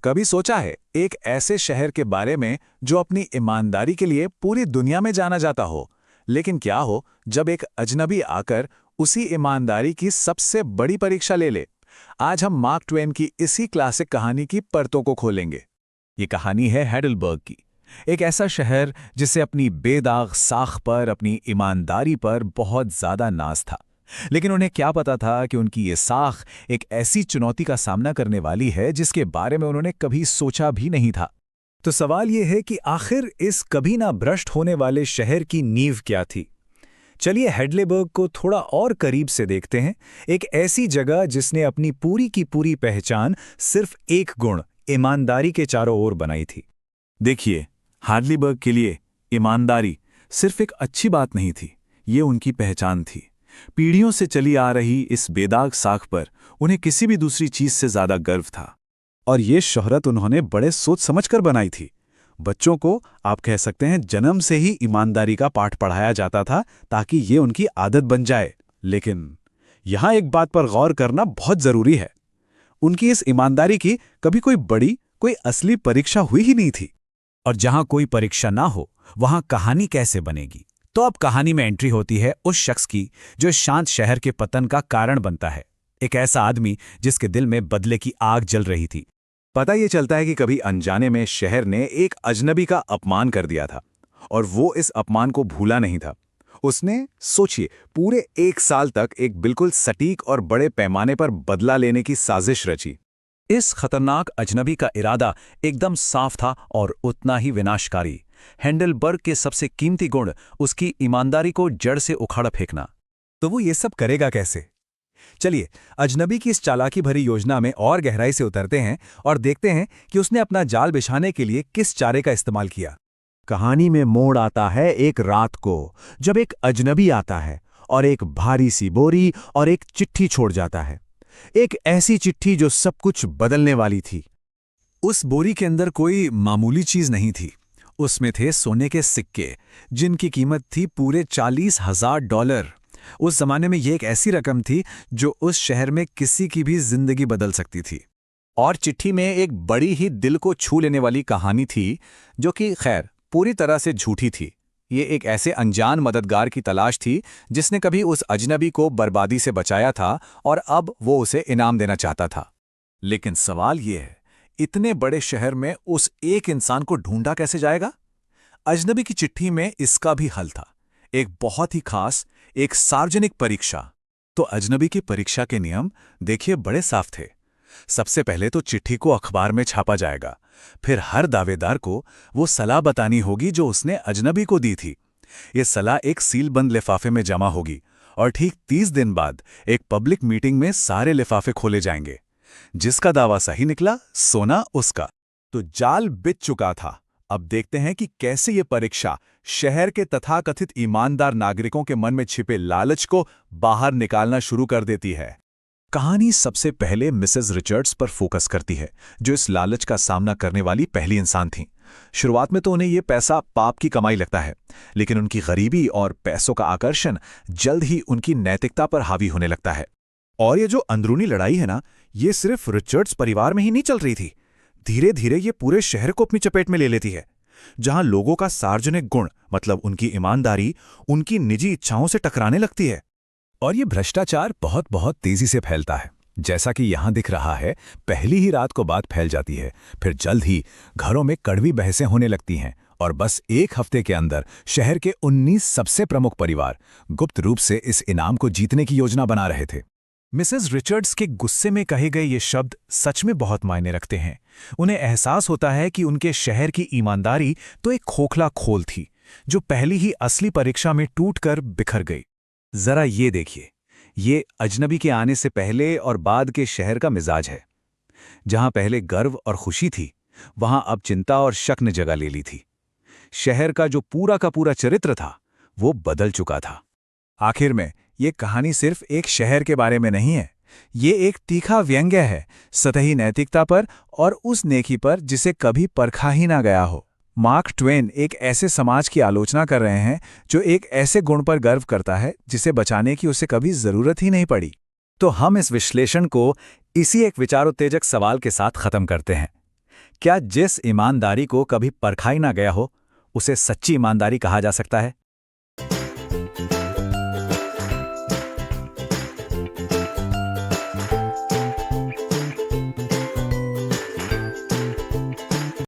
कभी सोचा है एक ऐसे शहर के बारे में जो अपनी ईमानदारी के लिए पूरी दुनिया में जाना जाता हो, लेकिन क्या हो जब एक अजनबी आकर उसी ईमानदारी की सबसे बड़ी परीक्षा ले ले। आज हम मार्क ट्वेन की इसी क्लासिक कहानी की परतों को खोलेंगे। ये कहानी है हैडलबर्ग की, एक ऐसा शहर जिसे अपनी बेदाग साख पर, अपनी ईमानदारी पर बहुत ज्यादा नाज था। लेकिन उन्हें क्या पता था कि उनकी ये साख एक ऐसी चुनौती का सामना करने वाली है जिसके बारे में उन्होंने कभी सोचा भी नहीं था। तो सवाल ये है कि आखिर इस कभी ना भ्रष्ट होने वाले शहर की नींव क्या थी। चलिए हैडलेबर्ग को थोड़ा और करीब से देखते हैं। एक ऐसी जगह जिसने अपनी पूरी की पूरी पहचान सिर्फ एक गुण, ईमानदारी के चारों ओर बनाई थी। देखिए, हैडलेबर्ग के लिए ईमानदारी सिर्फ एक अच्छी बात नहीं थी, ये उनकी पहचान थी। पीढ़ियों से चली आ रही इस बेदाग साख पर उन्हें किसी भी दूसरी चीज से ज्यादा गर्व था। और ये शोहरत उन्होंने बड़े सोच समझकर बनाई थी। बच्चों को आप कह सकते हैं जन्म से ही ईमानदारी का पाठ पढ़ाया जाता था ताकि ये उनकी आदत बन जाए। लेकिन यहां एक बात पर गौर करना बहुत जरूरी है, उनकी इस ईमानदारी की कभी कोई असली परीक्षा हुई ही नहीं थी। और जहां कोई परीक्षा ना हो वहां कहानी कैसे बनेगी? तो अब कहानी में एंट्री होती है उस शख्स की जो इस शांत शहर के पतन का कारण बनता है। एक ऐसा आदमी जिसके दिल में बदले की आग जल रही थी। पता ये चलता है कि कभी अनजाने में शहर ने एक अजनबी का अपमान कर दिया था और वो इस अपमान को भूला नहीं था। उसने, सोचिए, पूरे 1 साल तक एक बिल्कुल सटीक और बड़े पैमाने पर बदला लेने की साजिश रची। इस खतरनाक अजनबी का इरादा एकदम साफ था और उतना ही विनाशकारी। हैडलबर्ग के सबसे कीमती गुण, उसकी ईमानदारी को जड़ से उखाड़ फेंकना। तो वो ये सब करेगा कैसे? चलिए अजनबी की इस चालाकी भरी योजना में और गहराई से उतरते हैं और देखते हैं कि उसने अपना जाल बिछाने के लिए किस चारे का इस्तेमाल किया। कहानी में मोड़ आता है एक रात को, जब एक अजनबी आता है और एक भारी सी बोरी और एक चिट्ठी छोड़ जाता है। एक ऐसी चिट्ठी जो सब कुछ बदलने वाली थी। उस बोरी के अंदर कोई मामूली चीज नहीं थी। उसमें थे सोने के सिक्के जिनकी कीमत थी पूरे $40,000। उस जमाने में ये एक ऐसी रकम थी जो उस शहर में किसी की भी जिंदगी बदल सकती थी। और चिट्ठी में एक बड़ी ही दिल को छू लेने वाली कहानी थी जो कि खैर पूरी तरह से झूठी थी। ये एक ऐसे अनजान मददगार की तलाश थी जिसने कभी उस अजनबी को बर्बादी से बचाया था और अब वो उसे इनाम देना चाहता था। लेकिन सवाल ये है, इतने बड़े शहर में उस एक इंसान को ढूंढा कैसे जाएगा? अजनबी की चिट्ठी में इसका भी हल था, एक बहुत ही खास, एक सार्वजनिक परीक्षा। तो अजनबी की परीक्षा के नियम देखिए बड़े साफ थे। सबसे पहले तो चिट्ठी को अखबार में छापा जाएगा, फिर हर दावेदार को वो सलाह बतानी होगी जो उसने अजनबी को दी थी। ये सलाह एक सीलबंद लिफाफे में जमा होगी और ठीक 30 दिन बाद एक पब्लिक मीटिंग में सारे लिफाफे खोले जाएंगे। जिसका दावा सही निकला, सोना उसका। तो जाल बिछ चुका था। अब देखते हैं कि कैसे ये परीक्षा शहर के तथाकथित ईमानदार नागरिकों के मन में छिपे लालच को बाहर निकालना शुरू कर देती है। कहानी सबसे पहले मिसेस रिचर्ड्स पर फोकस करती है, जो इस लालच का सामना करने वाली पहली इंसान थीं। शुरुआत में तो उन्हें यह पैसा पाप की कमाई लगता है, लेकिन उनकी गरीबी और पैसों का आकर्षण जल्द ही उनकी नैतिकता पर हावी होने लगता है। और ये जो अंदरूनी लड़ाई है ना, ये सिर्फ रिचर्ड्स परिवार में ही नहीं चल रही थी। धीरे धीरे ये पूरे शहर को अपनी चपेट में ले लेती है, जहां लोगों का सार्वजनिक गुण, मतलब उनकी ईमानदारी, उनकी निजी इच्छाओं से टकराने लगती है। और ये भ्रष्टाचार बहुत बहुत तेजी से फैलता है। जैसा कि यहां दिख रहा है, पहली ही रात को बात फैल जाती है, फिर जल्द ही घरों में कड़वी बहसें होने लगती हैं और बस 1 हफ्ते के अंदर शहर के 19 सबसे प्रमुख परिवार गुप्त रूप से इस इनाम को जीतने की योजना बना रहे थे। मिसेस रिचर्ड्स के गुस्से में कहे गए ये शब्द सच में बहुत मायने रखते हैं। उन्हें एहसास होता है कि उनके शहर की ईमानदारी तो एक खोखला खोल थी जो पहली ही असली परीक्षा में टूटकर बिखर गई। जरा ये देखिए, ये अजनबी के आने से पहले और बाद के शहर का मिजाज है। जहां पहले गर्व और खुशी थी, वहां अब चिंता और शक ने जगह ले ली थी। शहर का जो पूरा का पूरा चरित्र था, वो बदल चुका था। आखिर में ये कहानी सिर्फ एक शहर के बारे में नहीं है, ये एक तीखा व्यंग्य है सतही नैतिकता पर और उस नेकी पर जिसे कभी परखा ही ना गया हो। मार्क ट्वेन एक ऐसे समाज की आलोचना कर रहे हैं जो एक ऐसे गुण पर गर्व करता है जिसे बचाने की उसे कभी जरूरत ही नहीं पड़ी। तो हम इस विश्लेषण को इसी एक विचारोत्तेजक सवाल के साथ खत्म करते हैं। क्या जिस ईमानदारी को कभी परखा ही ना गया हो उसे सच्ची ईमानदारी कहा जा सकता है?